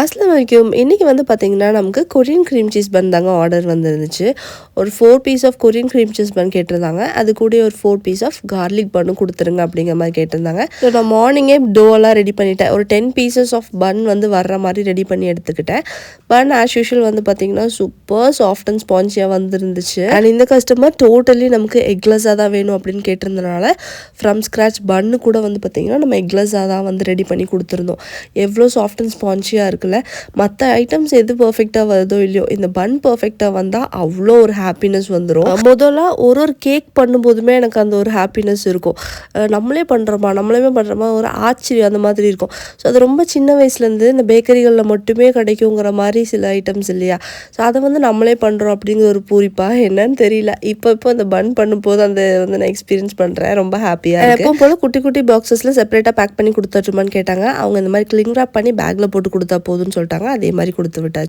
அஸ்லாம் வலைக்கும். இன்றைக்கி வந்து பார்த்திங்கன்னா நமக்கு கொரியன் க்ரீம் சீஸ் பன் தாங்க ஆர்டர் வந்துருந்துச்சு. ஒரு 4 piece of Korean cream cheese bun கேட்டிருந்தாங்க. அது கூட ஒரு 4 பீஸ் ஆஃப் கார்லிக் பன்னும் கொடுத்துருங்க அப்படிங்கிற மாதிரி கேட்டிருந்தாங்க. ஸோ நான் மார்னிங்கே டோவெல்லாம் ரெடி பண்ணிட்டேன். ஒரு 10 பீசஸ் ஆஃப் பன் வந்து வர்ற மாதிரி ரெடி பண்ணி எடுத்துக்கிட்டேன். பன் ஆஸ் யூஷுவல் வந்து பார்த்திங்கன்னா சூப்பர் சாஃப்ட் அண்ட் ஸ்பான்ஜியாக வந்துருந்துச்சு. அண்ட் இந்த கஸ்டமர் டோட்டலி நமக்கு எக்லெஸ்ஸாக தான் வேணும் அப்படின்னு கேட்டிருந்தனால ஃப்ரம் ஸ்க்ராச் பன்னு கூட வந்து பார்த்திங்கன்னா நம்ம எக்லெஸ்ஸாக தான் வந்து ரெடி பண்ணி கொடுத்துருந்தோம். எவ்வளோ சாஃப்ட் அண்ட் ஸ்பான்ஜியாக இருக்குல்ல. மற்ற ஐட்டம்ஸ் எது பர்ஃபெக்டாக வருதோ இல்லையோ, இந்த பன் பர்ஃபெக்டாக வந்தால் அவ்வளோ ஒரு ஹாப்பினஸ் வந்துடும். முதல்ல ஒரு கேக் பண்ணும்போதுமே எனக்கு அந்த ஒரு ஹாப்பினஸ் இருக்கும். நம்மளே பண்ணுறோமா ஒரு ஆச்சரியம் அந்த மாதிரி இருக்கும். ஸோ அது ரொம்ப சின்ன வயசுலேருந்து இந்த பேக்கரிகளில் மட்டுமே கிடைக்குங்கிற மாதிரி சில ஐட்டம்ஸ் இல்லையா, ஸோ அதை வந்து நம்மளே பண்ணுறோம் அப்படிங்கிற ஒரு பூரிப்பா என்னன்னு தெரியல. இப்போ இந்த பன் பண்ணும்போது அந்த வந்து நான் எக்ஸ்பீரியன்ஸ் பண்ணுறேன். ரொம்ப ஹாப்பியாக எப்பவும் போல் குட்டி குட்டி பாக்ஸஸில் செப்பரேட்டாக பேக் பண்ணி கொடுத்துட்டுமான்னு கேட்டாங்க. அவங்க இந்த மாதிரி கிளிங் ராப் பண்ணி பேக்கில் போட்டு கொடுத்தா போதும்னு சொல்லிட்டாங்க. அதே மாதிரி கொடுத்து விட்டாச்சு.